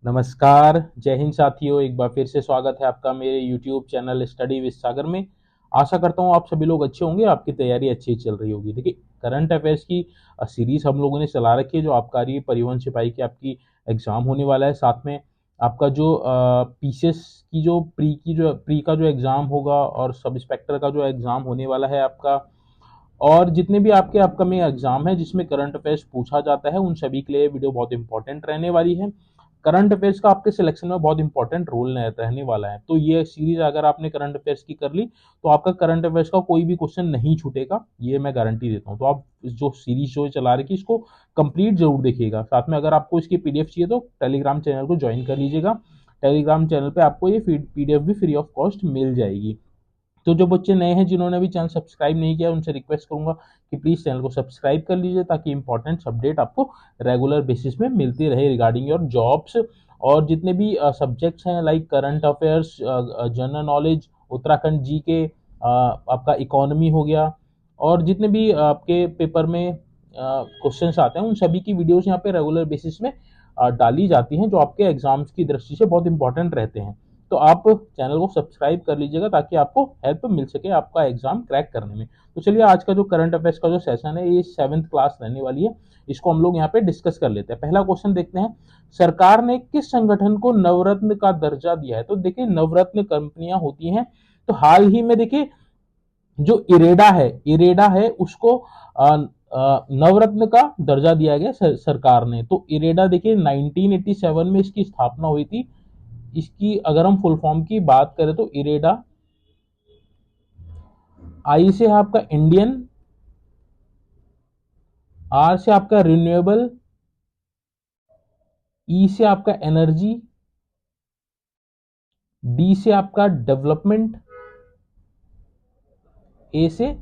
नमस्कार, जय हिंद साथियों। एक बार फिर से स्वागत है आपका मेरे YouTube चैनल स्टडी विद सागर में। आशा करता हूँ आप सभी लोग अच्छे होंगे, आपकी तैयारी अच्छी चल रही होगी। देखिए, करंट अफेयर्स की सीरीज हम लोगों ने चला रखी है, जो आबकारी परिवहन सिपाही की आपकी एग्जाम होने वाला है। साथ में आपका जो पीसीएस की जो प्री का जो एग्जाम होगा और सब इंस्पेक्टर का जो एग्जाम होने वाला है आपका, और जितने भी आपके अपकमिंग एग्जाम है जिसमें करंट अफेयर्स पूछा जाता है, उन सभी के लिए वीडियो बहुत इंपॉर्टेंट रहने वाली है। करंट अफेयर्स का आपके सिलेक्शन में बहुत इंपॉर्टेंट रोल रहने वाला है। तो ये सीरीज अगर आपने करंट अफेयर्स की कर ली तो आपका करंट अफेयर्स का कोई भी क्वेश्चन नहीं छूटेगा, ये मैं गारंटी देता हूँ। तो आप जो सीरीज जो चला रही है इसको कंप्लीट जरूर देखिएगा। साथ में अगर आपको इसकी पीडीएफ चाहिए तो टेलीग्राम चैनल को ज्वाइन कर लीजिएगा। टेलीग्राम चैनल पे आपको ये पीडीएफ भी फ्री ऑफ कॉस्ट मिल जाएगी। तो जो बच्चे नए हैं जिन्होंने अभी चैनल सब्सक्राइब नहीं किया, उनसे रिक्वेस्ट करूंगा कि प्लीज चैनल को सब्सक्राइब कर लीजिए, ताकि इंपॉर्टेंट अपडेट आपको रेगुलर बेसिस में मिलती रहे रिगार्डिंग योर जॉब्स। और जितने भी सब्जेक्ट्स हैं like current affairs, general knowledge, Uttarakhand G K, आपका इकोनॉमी हो गया, और जितने भी आपके पेपर में क्वेश्चंस आते हैं, उन सभी की वीडियोस यहाँ पे रेगुलर बेसिस में डाली जाती हैं, जो आपके एग्जाम्स की दृष्टि से बहुत इंपॉर्टेंट रहते हैं। तो आप चैनल को सब्सक्राइब कर लीजिएगा ताकि आपको हेल्प मिल सके आपका एग्जाम क्रैक करने में। तो चलिए, आज का जो करंट अफेयर्स का जो सेशन है ये 7th क्लास रहने वाली है, इसको हम लोग यहाँ पे डिस्कस कर लेते हैं। पहला क्वेश्चन देखते हैं, सरकार ने किस संगठन को नवरत्न का दर्जा दिया है? तो देखिए, नवरत्न कंपनियां होती हैं। तो हाल ही में देखिए, जो इरेडा है उसको नवरत्न का दर्जा दिया गया सरकार ने। तो इरेडा देखिए 1987 में इसकी स्थापना हुई थी। इसकी अगर हम फुल फॉर्म की बात करें तो इरेडा, आई से आपका इंडियन, आर से आपका रिन्यूएबल, ई से आपका एनर्जी, डी से आपका डेवलपमेंट, ए से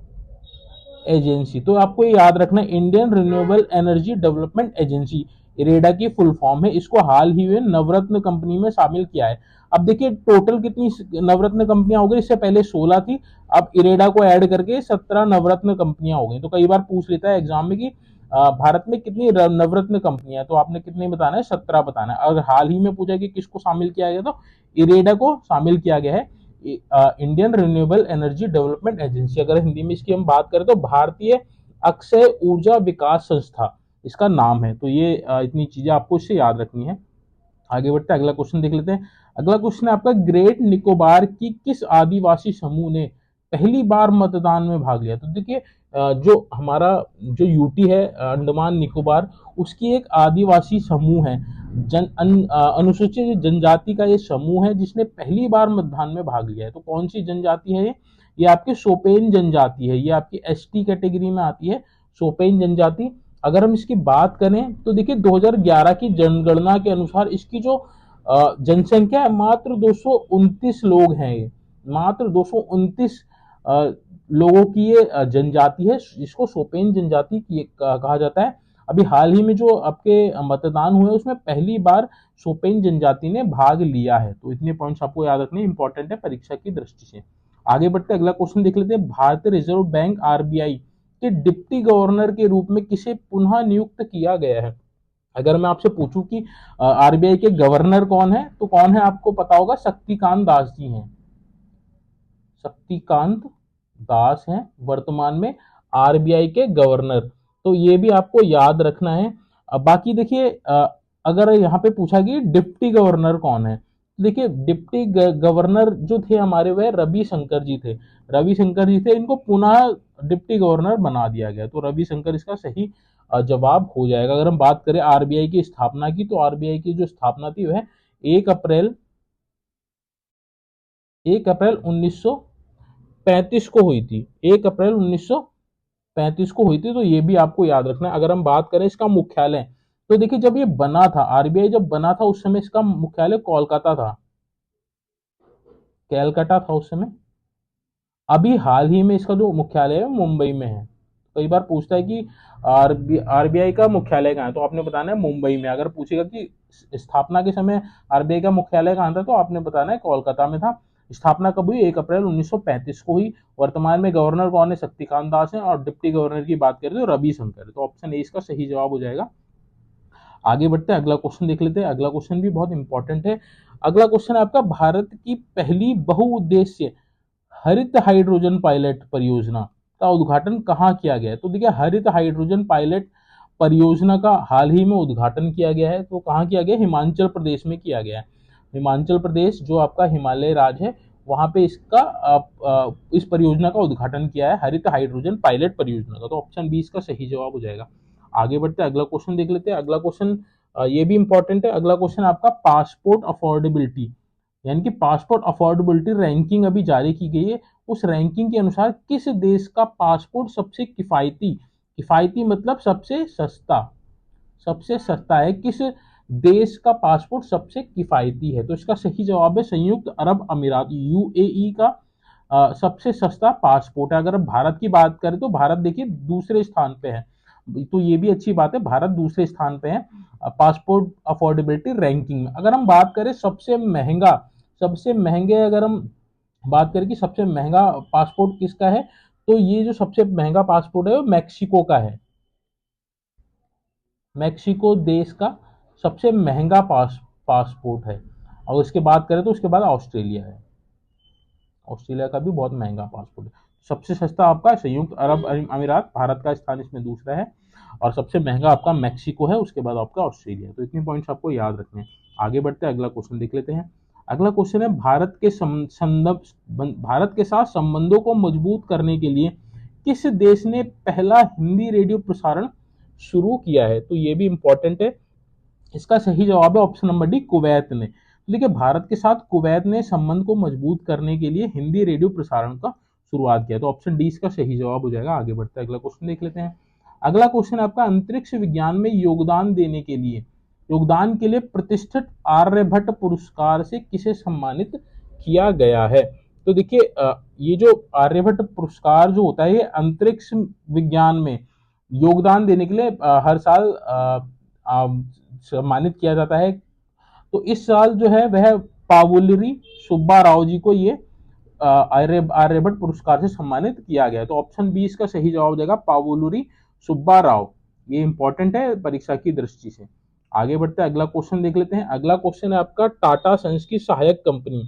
एजेंसी। तो आपको ये याद रखना, Indian renewable energy development agency IREDA की फुल फॉर्म है। इसको हाल ही में नवरत्न कंपनी में शामिल किया है। अब देखिए, टोटल कितनी नवरत्न कंपनियां हो गई? इससे पहले 16 थी, अब इरेडा को ऐड करके 17 नवरत्न कंपनियां हो गई। तो कई बार पूछ लेता है एग्जाम में कि भारत में कितनी नवरत्न कंपनियां, तो आपने कितनी बताना है? 17 बताना है। अगर हाल ही में पूछा कि किसको शामिल किया गया, तो इरेडा को शामिल किया गया है, Indian renewable energy development agency. अगर हिंदी में इसकी हम बात करें तो भारतीय अक्षय ऊर्जा विकास संस्था इसका नाम है। तो ये इतनी चीजें आपको इससे याद रखनी है। आगे बढ़ते अगला क्वेश्चन देख लेते हैं। अगला क्वेश्चन है आपका, ग्रेट निकोबार की किस आदिवासी समूह ने पहली बार मतदान में भाग लिया? तो देखिए, जो हमारा जो यूटी है, अंडमान निकोबार, उसकी एक आदिवासी समूह है, अनुसूचित जनजाति का ये समूह है जिसने पहली बार मतदान में भाग लिया है। तो कौन सी जनजाति है ये आपकी सोपेन जनजाति है। ये आपकी एसटी कैटेगरी में आती है, सोपेन जनजाति। अगर हम इसकी बात करें तो देखिए, 2011 की जनगणना के अनुसार इसकी जो जनसंख्या है मात्र 229 लोग हैं। ये मात्र 229 लोगों की ये जनजाति है, इसको सोपेन जनजाति कहा जाता है। अभी हाल ही में जो आपके मतदान हुए उसमें पहली बार सोपेन जनजाति ने भाग लिया है। तो इतने पॉइंट्स आपको याद रखने इंपॉर्टेंट है परीक्षा की दृष्टि से। आगे बढ़ते अगला क्वेश्चन देख लेते हैं, भारतीय रिजर्व बैंक आरबीआई के डिप्टी गवर्नर के रूप में किसे पुनः नियुक्त किया गया है? अगर मैं आपसे पूछूं कि आरबीआई के गवर्नर कौन है, तो कौन है? आपको पता होगा, शक्तिकांत दास जी हैं। शक्तिकांत दास हैं वर्तमान में आरबीआई के गवर्नर। तो ये भी आपको याद रखना है। बाकी देखिए, अगर यहाँ पे पूछा कि डिप्टी गवर्नर कौन है, देखिए डिप्टी गवर्नर जो थे हमारे, वह रविशंकर जी थे। रविशंकर जी थे, इनको पुनः डिप्टी गवर्नर बना दिया गया। तो रविशंकर इसका सही जवाब हो जाएगा। अगर हम बात करें आरबीआई की स्थापना की, तो आरबीआई की जो स्थापना थी वह 1 अप्रैल 1935 को हुई थी। 1 अप्रैल 1935 को हुई थी। तो ये भी आपको याद रखना है। अगर हम बात करें इसका मुख्यालय, तो देखिए, जब ये बना था, आरबीआई जब बना था, उस समय इसका मुख्यालय कोलकाता था, कैलकाटा था उस समय। अभी हाल ही में इसका जो मुख्यालय है मुंबई में है। कई बार पूछता है कि आरबीआई का मुख्यालय कहाँ है, तो आपने बताना है मुंबई में। अगर पूछेगा कि स्थापना के समय आरबीआई का मुख्यालय कहाँ था, तो आपने बताना है कोलकाता में था। स्थापना कब हुई? 1 अप्रैल 1935 को हुई। वर्तमान में गवर्नर कौन है? शक्तिकांत दास है। और डिप्टी गवर्नर की बात करें तो रविशंकर। तो ऑप्शन ए इसका सही जवाब हो जाएगा। आगे बढ़ते हैं, अगला क्वेश्चन देख लेते हैं। अगला क्वेश्चन भी बहुत इंपॉर्टेंट है। अगला क्वेश्चन है आपका, भारत की पहली बहुउद्देश्य हरित हाइड्रोजन पायलट परियोजना का उद्घाटन कहाँ किया गया है? तो देखिए, हरित हाइड्रोजन पायलट परियोजना का हाल ही में उद्घाटन किया गया है। तो कहाँ किया गया? हिमाचल प्रदेश में किया गया है। हिमाचल प्रदेश जो आपका हिमालय राज्य है, वहां पे इस परियोजना का उद्घाटन किया है, हरित हाइड्रोजन पायलट परियोजना का। तो ऑप्शन बी इसका सही जवाब हो जाएगा। आगे बढ़ते हैं, अगला क्वेश्चन देख लेते हैं। अगला क्वेश्चन ये भी इंपॉर्टेंट है। अगला क्वेश्चन आपका पासपोर्ट अफोर्डेबिलिटी, यानी कि पासपोर्ट अफोर्डेबिलिटी रैंकिंग अभी जारी की गई है। उस रैंकिंग के अनुसार किस देश का पासपोर्ट सबसे किफायती, किफायती मतलब सबसे सस्ता, सबसे सस्ता है, किस देश का पासपोर्ट सबसे किफायती है? तो इसका सही जवाब है संयुक्त अरब अमीरात, यूएई का सबसे सस्ता पासपोर्ट है। अगर हम भारत की बात करें तो भारत देखिए दूसरे स्थान पे है, तो ये भी अच्छी बात है, भारत दूसरे स्थान पे है पासपोर्ट अफोर्डेबिलिटी रैंकिंग में। अगर हम बात करें सबसे महंगा, सबसे महंगे अगर हम बात करें कि सबसे महंगा पासपोर्ट किसका है, तो ये जो सबसे महंगा पासपोर्ट है वो मैक्सिको का है। मैक्सिको देश का सबसे महंगा पासपोर्ट है। और उसके बात करें तो उसके बाद ऑस्ट्रेलिया है, ऑस्ट्रेलिया का भी बहुत महंगा पासपोर्ट है। सबसे सस्ता आपका संयुक्त अरब अमीरात, भारत का स्थान इसमें दूसरा है, और सबसे महंगा आपका मैक्सिको है, उसके बाद आपका ऑस्ट्रेलिया है। तो इतने पॉइंट्स आपको याद रखने हैं। आगे बढ़ते हैं, अगला क्वेश्चन देख लेते हैं। अगला क्वेश्चन है, भारत के साथ संबंधों को मजबूत करने के लिए किस देश ने पहला हिंदी रेडियो प्रसारण शुरू किया है? तो ये भी इंपॉर्टेंट है। इसका सही जवाब है ऑप्शन नंबर डी, कुवैत ने। तो देखिए, भारत के साथ कुवैत ने संबंध को मजबूत करने के लिए हिंदी रेडियो प्रसारण का शुरुआत किया। तो ऑप्शन डी इसका सही जवाब हो जाएगा। आगे बढ़ते हैं, अगला क्वेश्चन देख लेते हैं। अगला क्वेश्चन आपका, अंतरिक्ष विज्ञान में योगदान के लिए प्रतिष्ठित आर्यभट्ट पुरस्कार से किसे सम्मानित किया गया है? तो देखिए, ये जो आर्यभट्ट पुरस्कार जो होता है, ये अंतरिक्ष विज्ञान में योगदान देने के लिए हर साल सम्मानित किया जाता है। तो इस साल जो है वह पावुलरी सुब्बा राव जी को ये आर्यभट्ट पुरस्कार से सम्मानित किया गया। तो ऑप्शन बी इसका सही जवाब हो जाएगा, पावुलरी सुब्बा राव। ये इंपॉर्टेंट है परीक्षा की दृष्टि से। आगे बढ़ते हैं, अगला क्वेश्चन देख लेते हैं। अगला क्वेश्चन है आपका, टाटा सन्स की सहायक कंपनी।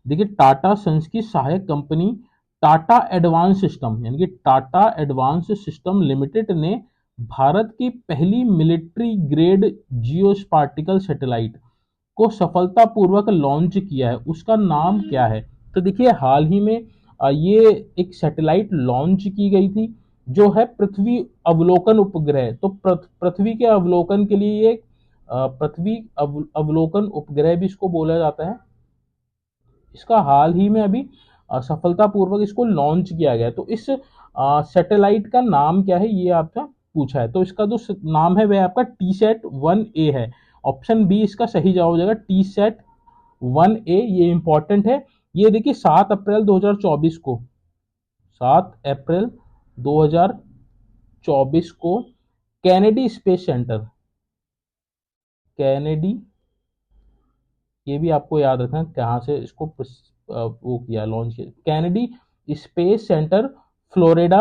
देखिए, टाटा सन्स की सहायक कंपनी टाटा एडवांस सिस्टम, यानी कि टाटा एडवांस सिस्टम लिमिटेड ने भारत की पहली मिलिट्री ग्रेड जियोस्पार्टिकल सैटेलाइट को सफलतापूर्वक लॉन्च किया है। उसका नाम क्या है? तो देखिए, हाल ही में ये एक सैटेलाइट लॉन्च की गई थी, जो है पृथ्वी अवलोकन उपग्रह। तो पृथ्वी के अवलोकन के लिए ये पृथ्वी अवलोकन उपग्रह भी इसको बोला जाता है। इसका हाल ही में अभी सफलतापूर्वक इसको लॉन्च किया गया। तो इस सैटेलाइट का नाम क्या है, ये आपका पूछा है। तो इसका जो नाम है वह आपका TSAT-1A है। ऑप्शन बी इसका सही जवाब हो जाएगा, TSAT-1A। ये इंपॉर्टेंट है। ये देखिए, 7 अप्रैल 2024 को, 7 अप्रैल 2024 को कैनेडी स्पेस सेंटर, कैनेडी, ये भी आपको याद रखना कहाँ से इसको वो किया, लॉन्च किया, Kennedy space centre, Florida,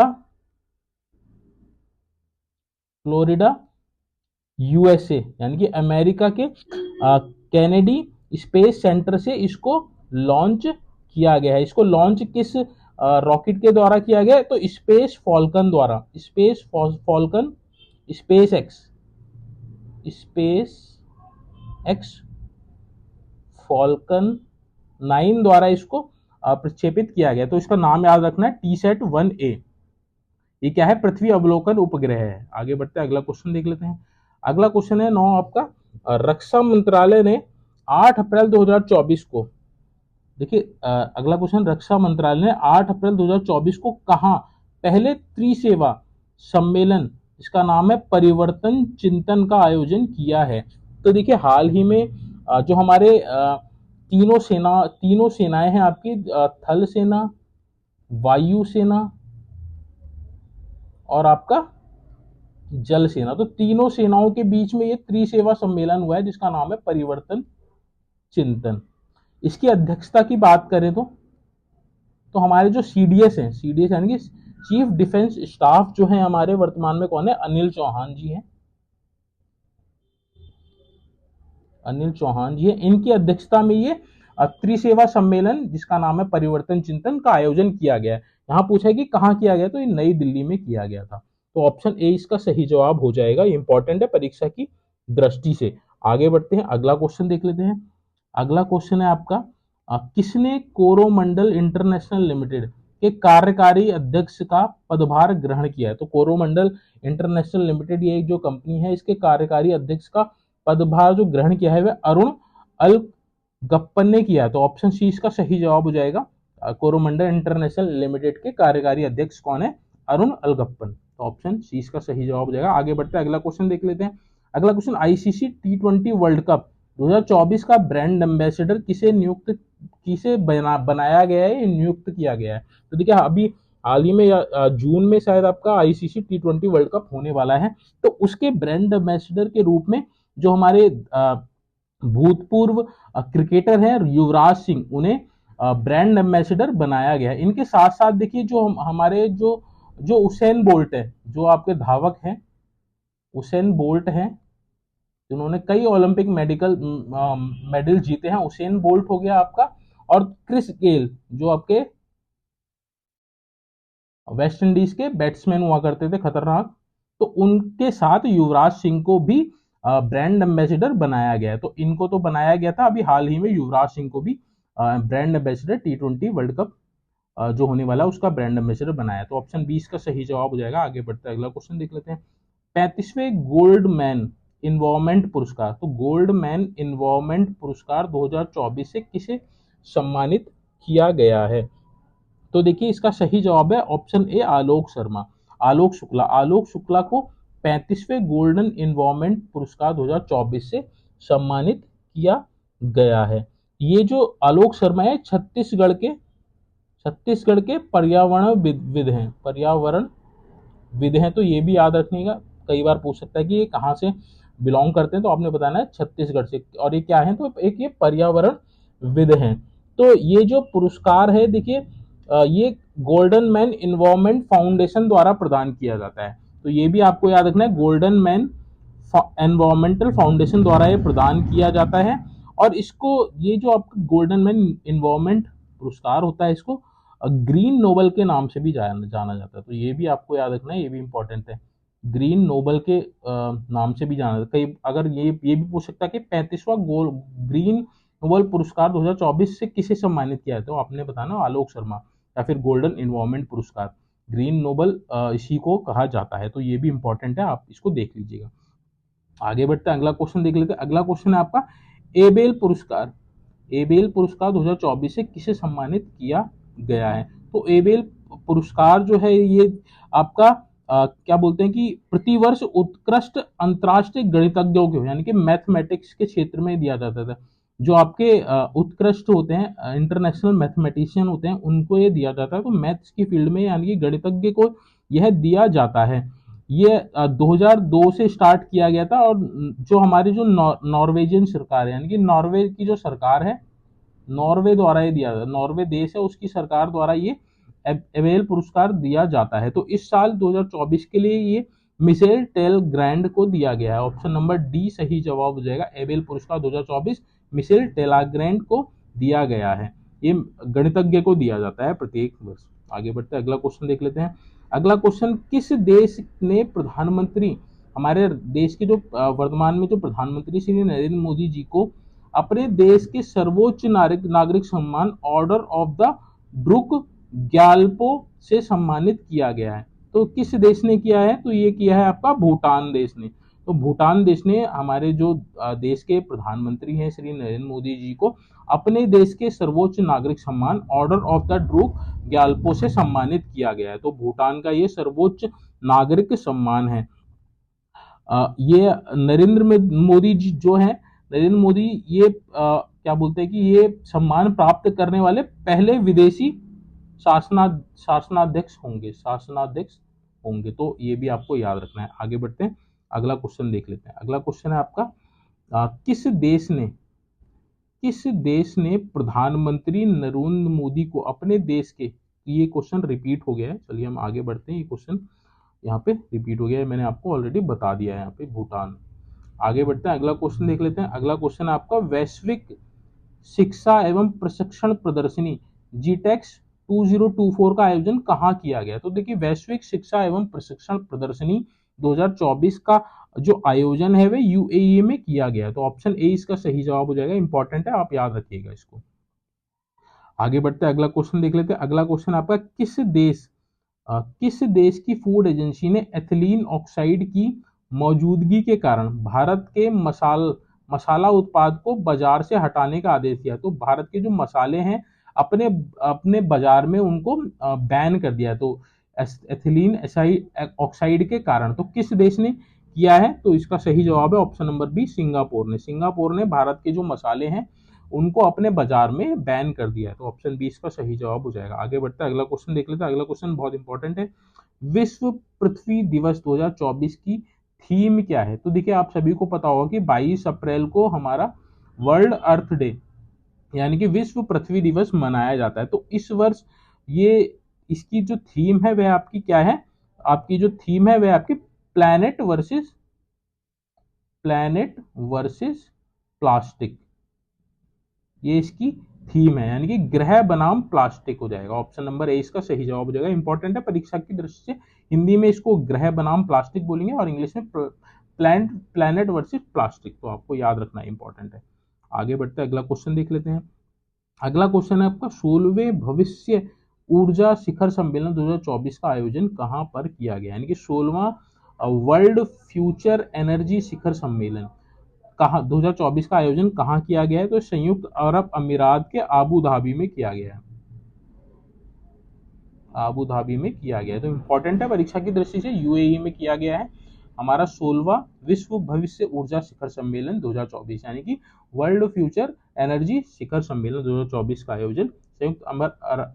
Florida USA, यानी कि अमेरिका के कैनेडी स्पेस सेंटर से इसको लॉन्च किया गया है। इसको लॉन्च किस रॉकेट के द्वारा किया गया है? तो स्पेस फॉल्कन द्वारा, space Falcon, space x Falcon 9 द्वारा इसको प्रक्षेपित किया गया। तो इसका नाम याद रखना है, TSAT-1A। ये क्या है? पृथ्वी अवलोकन उपग्रह है। आगे बढ़ते हैं, अगला क्वेश्चन देख लेते हैं। अगला क्वेश्चन है 9 आपका, रक्षा मंत्रालय ने 8 अप्रैल 2024 को, देखिए अगला क्वेश्चन, रक्षा मंत्रालय ने 8 अप्रैल 2024 को कहां पहले त्रिसेवा सम्मेलन, इसका नाम है परिवर्तन चिंतन, का आयोजन किया है? तो देखिए, हाल ही में जो हमारे तीनों सेनाएं हैं आपकी, थल सेना, वायु सेना और आपका जल सेना, तो तीनों सेनाओं के बीच में ये त्रिसेवा सम्मेलन हुआ है, जिसका नाम है परिवर्तन चिंतन। इसकी अध्यक्षता की बात करें तो हमारे जो CDS हैं, CDS यानी कि चीफ डिफेंस स्टाफ जो है हमारे वर्तमान में, कौन है? अनिल चौहान जी हैं। अनिल चौहान जी है, इनकी अध्यक्षता में ये त्रिसेवा सम्मेलन जिसका नाम है परिवर्तन चिंतन का आयोजन किया गया है। यहाँ पूछा है कि कहाँ किया गया, तो ये नई दिल्ली में किया गया था। तो ऑप्शन ए इसका सही जवाब हो जाएगा, इंपॉर्टेंट है परीक्षा की दृष्टि से। आगे बढ़ते हैं, अगला क्वेश्चन देख लेते हैं। अगला क्वेश्चन है आपका, किसने कोरोमंडल इंटरनेशनल लिमिटेड के कार्यकारी अध्यक्ष का पदभार ग्रहण किया है? तो कोरोमंडल इंटरनेशनल लिमिटेड ये जो कंपनी है, इसके कार्यकारी अध्यक्ष का पदभार जो ग्रहण किया है वह अरुण अलगप्पन ने किया है। तो ऑप्शन सी इसका सही जवाब हो जाएगा। कोरोमंडल इंटरनेशनल लिमिटेड के कार्यकारी अध्यक्ष कौन है? अरुण अलगप्पन। तो ऑप्शन सी इसका सही जवाब हो जाएगा। आगे बढ़ते हैं, अगला क्वेश्चन देख लेते हैं। अगला question, ICC T20 world cup 2024 का ब्रांड एम्बेसडर किसे बनाया गया है, नियुक्त किया गया है? तो देखिए अभी हाल ही में या जून में शायद आपका आईसीसी T20 वर्ल्ड कप होने वाला है, तो उसके ब्रांड एम्बेसडर के रूप में जो हमारे भूतपूर्व क्रिकेटर हैं युवराज सिंह, उन्हें ब्रांड एम्बेसडर बनाया गया है। इनके साथ साथ देखिए जो हमारे जो जो उसेन बोल्ट है, जो आपके धावक हैं उसेन बोल्ट हैं, जिन्होंने कई ओलंपिक मेडल जीते हैं, उसेन बोल्ट हो गया आपका, और क्रिस गेल जो आपके वेस्ट इंडीज के बैट्समैन हुआ करते थे खतरनाक, तो उनके साथ युवराज सिंह को भी ब्रांड एम्बेसडर बनाया गया है। तो इनको तो बनाया गया था अभी हाल ही में, युवराज सिंह को भी brand ambassador T20 world cup जो होने वाला है उसका ब्रांड एम्बेसडर बनाया। तो ऑप्शन 20 का सही जवाब हो जाएगा। आगे बढ़ते हैं, अगला क्वेश्चन देख लेते हैं। 35वें गोल्ड मैन इन्वायरमेंट पुरस्कार, तो गोल्ड मैन इन्वायरमेंट पुरस्कार 2024 से किसे सम्मानित किया गया है? तो देखिए इसका सही जवाब है ऑप्शन ए आलोक शर्मा, आलोक शुक्ला। आलोक शुक्ला को 35वें गोल्डन इन्वायरमेंट पुरस्कार 2024 से सम्मानित किया गया है। ये जो आलोक शर्मा है छत्तीसगढ़ के पर्यावरण विद हैं, तो ये भी याद रखिएगा, कई बार पूछ सकता है कि ये कहाँ से बिलोंग करते हैं, तो आपने बताना है छत्तीसगढ़ से। और ये क्या है, तो एक ये पर्यावरण विद हैं। तो ये जो पुरस्कार है देखिए ये गोल्डन मैन इन्वायरमेंट फाउंडेशन द्वारा प्रदान किया जाता है। तो ये भी आपको याद रखना है, गोल्डन मैन एनवायरमेंटल फाउंडेशन द्वारा ये प्रदान किया जाता है। और इसको ये जो आपका गोल्डन मैन इन्वायरमेंट पुरस्कार होता है, इसको ग्रीन नोबल के नाम से भी जाना जाता है। तो ये भी आपको याद रखना है, ये भी इंपॉर्टेंट है, ग्रीन नोबल के नाम से भी जाना जाता है। कई अगर ये भी पूछ सकता है कि 35वां ग्रीन नोबल पुरस्कार 2024 से किसे सम्मानित किया है, तो आपने बताना आलोक शर्मा, या फिर गोल्डन इन्वायरमेंट पुरस्कार ग्रीन नोबल इसी को कहा जाता है। तो ये भी इंपॉर्टेंट है, आप इसको देख लीजिएगा। आगे बढ़ते हैं, अगला क्वेश्चन देख लेते हैं। अगला क्वेश्चन है आपका, एबेल पुरस्कार 2024 से किसे सम्मानित किया गया है? तो एबेल पुरस्कार जो है ये आपका क्या बोलते हैं कि प्रतिवर्ष उत्कृष्ट अंतर्राष्ट्रीय गणितज्ञों को, यानी कि मैथमेटिक्स के क्षेत्र में दिया जाता था। जो आपके उत्कृष्ट होते हैं इंटरनेशनल मैथमेटिशियन होते हैं, उनको ये दिया जाता है। तो मैथ्स की फील्ड में यानी कि गणितज्ञ को यह दिया जाता है। ये 2002 से स्टार्ट किया गया था, और जो हमारी जो नॉर्वेजियन सरकार है, यानी कि नॉर्वे की जो सरकार है, नॉर्वे द्वारा ये दिया जाता है, नॉर्वे देश है उसकी सरकार द्वारा ये एबेल पुरस्कार दिया जाता है। तो इस साल 2024 के लिए ये मिशेल टेल ग्रैंड को दिया गया है। ऑप्शन नंबर डी सही जवाब हो जाएगा, एबेल पुरस्कार 2024 मिशेल टेलाग्रैंड को दिया गया है। ये गणितज्ञ को दिया जाता है प्रत्येक वर्ष। आगे बढ़ते हैं, अगला क्वेश्चन देख लेते हैं। अगला क्वेश्चन, किस देश ने प्रधानमंत्री, हमारे देश के जो वर्तमान में जो प्रधानमंत्री श्री नरेंद्र मोदी जी को अपने देश के सर्वोच्च नागरिक सम्मान order of the Druk Gyalpo से सम्मानित किया गया है? तो किस देश ने किया है? तो ये किया है आपका भूटान देश ने। तो भूटान देश ने हमारे जो देश के प्रधानमंत्री हैं श्री नरेंद्र मोदी जी को अपने देश के सर्वोच्च नागरिक सम्मान order of the Druk Gyalpo से सम्मानित किया गया है। तो भूटान का ये सर्वोच्च नागरिक सम्मान है। ये नरेंद्र मोदी जी जो है, नरेंद्र मोदी ये क्या बोलते हैं कि ये सम्मान प्राप्त करने वाले पहले विदेशी शासनाध्यक्ष होंगे। तो ये भी आपको याद रखना है। आगे बढ़ते हैं, अगला क्वेश्चन देख लेते हैं। अगला क्वेश्चन है आपका, किस देश ने प्रधानमंत्री नरेंद्र मोदी को अपने देश के, ये क्वेश्चन रिपीट हो गया है, चलिए हम आगे बढ़ते हैं। ये क्वेश्चन यहाँ पे रिपीट हो गया है, मैंने आपको ऑलरेडी बता दिया है यहाँ पे, भूटान। आगे बढ़ते हैं, अगला क्वेश्चन देख लेते हैं। अगला क्वेश्चन आपका वैश्विक शिक्षा एवं प्रशिक्षण प्रदर्शनी जीटेक्स 2024 का आयोजन कहाँ किया गया? तो देखिए वैश्विक शिक्षा एवं प्रशिक्षण प्रदर्शनी 2024 का जो आयोजन है वह यूएई में किया गया। तो ऑप्शन ए इसका सही जवाब हो जाएगा। इंपॉर्टेंट है, आप याद रखिएगा इसको। आगे बढ़ते हैं, अगला क्वेश्चन देख लेते हैं। अगला क्वेश्चन आपका किस देश की फूड एजेंसी ने एथिलीन ऑक्साइड की मौजूदगी के कारण भारत के मसाला उत्पाद को बाजार से हटाने का आदेश दिया? तो भारत के जो मसाले हैं अपने अपने बाजार में उनको बैन कर दिया। तो एथिलीन ऑक्साइड के कारण तो किस देश ने किया है? तो इसका सही जवाब है ऑप्शन नंबर बी, सिंगापुर ने। सिंगापुर ने भारत के जो मसाले हैं उनको अपने बाजार में बैन कर दिया है। तो ऑप्शन बी इसका सही जवाब हो जाएगा। आगे बढ़ते हैं, अगला क्वेश्चन देख लेते हैं। अगला क्वेश्चन बहुत इंपॉर्टेंट है। विश्व पृथ्वी दिवस 2024 की थीम क्या है? तो देखिए आप सभी को पता होगा कि 22 अप्रैल को हमारा वर्ल्ड अर्थ डे यानी कि विश्व पृथ्वी दिवस मनाया जाता है। तो इस वर्ष ये इसकी जो थीम है वह आपकी क्या है? आपकी जो थीम है वह आपकी प्लैनेट वर्सेस प्लास्टिक, ये इसकी थीम है, यानी कि ग्रह बनाम प्लास्टिक हो जाएगा। ऑप्शन नंबर ए इसका सही जवाब हो जाएगा। इंपॉर्टेंट है परीक्षा की दृष्टि से। हिंदी में इसको ग्रह बनाम प्लास्टिक बोलेंगे और इंग्लिश में प्लैनेट वर्सेस प्लास्टिक। तो आपको याद रखना इंपॉर्टेंट है। आगे बढ़ते हैं, अगला क्वेश्चन देख लेते हैं। अगला क्वेश्चन है आपका 16वें भविष्य ऊर्जा शिखर सम्मेलन 2024 का आयोजन कहां पर किया गया? यानी कि 16वां वर्ल्ड फ्यूचर एनर्जी शिखर सम्मेलन कहाँ 2024 का आयोजन कहाँ किया गया है? तो संयुक्त अरब अमीरात के आबू धाबी में किया गया है। आबू धाबी में किया गया है। तो इंपॉर्टेंट है परीक्षा की दृष्टि से, यूएई में किया गया है हमारा 16वां विश्व भविष्य ऊर्जा शिखर सम्मेलन 2024, यानी कि वर्ल्ड फ्यूचर एनर्जी शिखर सम्मेलन 2024 का आयोजन संयुक्त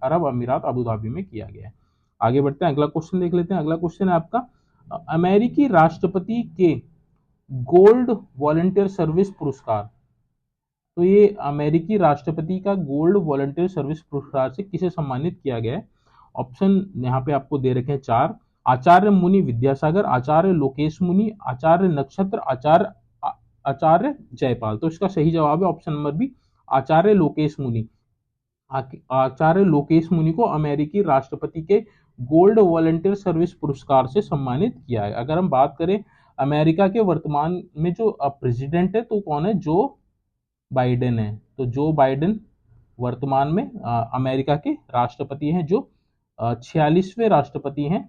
अरब अमीरात आबू धाबी में किया गया है। आगे बढ़ते हैं, अगला क्वेश्चन देख लेते हैं। अगला क्वेश्चन है आपका अमेरिकी राष्ट्रपति के गोल्ड वॉलंटियर सर्विस पुरस्कार। तो ये अमेरिकी राष्ट्रपति का गोल्ड वॉलंटियर सर्विस पुरस्कार से किसे सम्मानित किया गया है? ऑप्शन यहाँ पे आपको दे रखे हैं 4। आचार्य मुनि विद्यासागर, आचार्य लोकेश मुनि, आचार्य नक्षत्र, आचार्य जयपाल। तो इसका सही जवाब है ऑप्शन नंबर बी, आचार्य लोकेश मुनि। आचार्य लोकेश मुनि को अमेरिकी राष्ट्रपति के गोल्ड वॉलंटियर सर्विस पुरस्कार से सम्मानित किया है। अगर हम बात करें अमेरिका के वर्तमान में जो प्रेसिडेंट है तो कौन है? जो बाइडेन है। तो जो बाइडेन वर्तमान में अमेरिका के राष्ट्रपति हैं, जो 46वें राष्ट्रपति हैं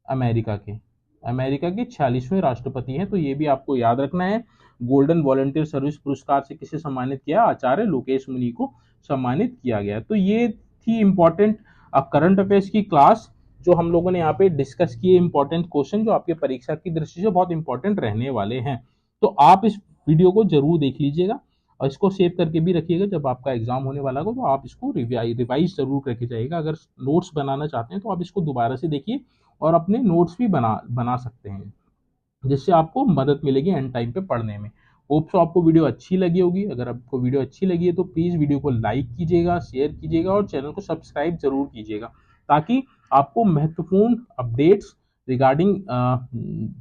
अमेरिका के 46वें राष्ट्रपति हैं। तो ये भी आपको याद रखना है। गोल्डन वॉलंटियर सर्विस पुरस्कार से किसे सम्मानित किया? आचार्य लोकेश मुनि को सम्मानित किया गया। तो ये थी इंपॉर्टेंट करंट अफेयर्स की क्लास जो हम लोगों ने यहाँ पे डिस्कस किए, इंपॉर्टेंट क्वेश्चन जो आपके परीक्षा की दृष्टि से बहुत इंपॉर्टेंट रहने वाले हैं। तो आप इस वीडियो को जरूर देख लीजिएगा और इसको सेव करके भी रखिएगा। जब आपका एग्जाम होने वाला हो तो आप इसको रिवाइज जरूर करके जाइएगा। अगर नोट्स बनाना चाहते हैं तो आप इसको दोबारा से देखिए और अपने नोट्स भी बना सकते हैं, जिससे आपको मदद मिलेगी एंड टाइम पे पढ़ने में। होप सो आपको वीडियो अच्छी लगी होगी। अगर आपको वीडियो अच्छी लगी है तो प्लीज़ वीडियो को लाइक कीजिएगा, शेयर कीजिएगा और चैनल को सब्सक्राइब जरूर कीजिएगा, ताकि आपको महत्वपूर्ण अपडेट्स रिगार्डिंग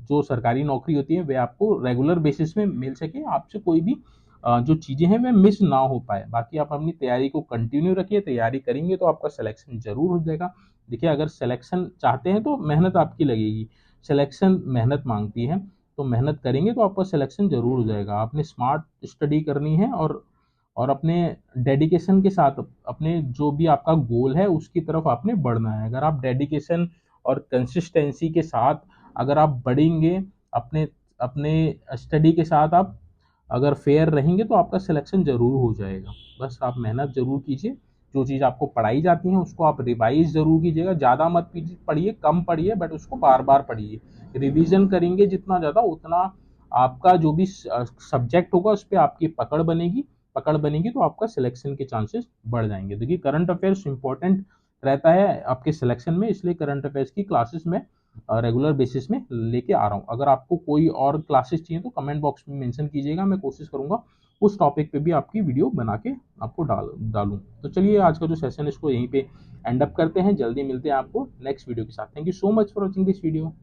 जो सरकारी नौकरी होती है वे आपको रेगुलर बेसिस में मिल सके, आपसे कोई भी जो चीज़ें हैं वे मिस ना हो पाए। बाकी आप अपनी तैयारी को कंटिन्यू रखिए, तैयारी करेंगे तो आपका सिलेक्शन जरूर हो जाएगा। देखिए अगर सिलेक्शन चाहते हैं तो मेहनत आपकी लगेगी, सिलेक्शन मेहनत मांगती है, तो मेहनत करेंगे तो आपका सिलेक्शन जरूर हो जाएगा। आपने स्मार्ट स्टडी करनी है और अपने डेडिकेशन के साथ अपने जो भी आपका गोल है उसकी तरफ आपने बढ़ना है। अगर आप डेडिकेशन और कंसिस्टेंसी के साथ अगर आप बढ़ेंगे, अपने अपने स्टडी के साथ आप अगर फेयर रहेंगे तो आपका सिलेक्शन जरूर हो जाएगा। बस आप मेहनत जरूर कीजिए, जो चीज़ आपको पढ़ाई जाती है उसको आप रिवाइज जरूर कीजिएगा। ज़्यादा मत पढ़िए, कम पढ़िए, बट उसको बार बार पढ़िए। रिवीजन करेंगे जितना ज़्यादा उतना आपका जो भी सब्जेक्ट होगा उस पर आपकी पकड़ बनेगी तो आपका सिलेक्शन के चांसेस बढ़ जाएंगे। देखिए करंट अफेयर्स इंपॉर्टेंट रहता है आपके सिलेक्शन में, इसलिए करंट अफेयर्स की क्लासेस में रेगुलर बेसिस में लेके आ रहा हूँ। अगर आपको कोई और क्लासेस चाहिए तो कमेंट बॉक्स में मेंशन कीजिएगा, मैं कोशिश करूंगा उस टॉपिक पे भी आपकी वीडियो बना के आपको डालूं। तो चलिए आज का जो सेशन है इसको यहीं पे एंड अप करते हैं। जल्दी मिलते हैं आपको नेक्स्ट वीडियो के साथ। Thank you so much for watching this video.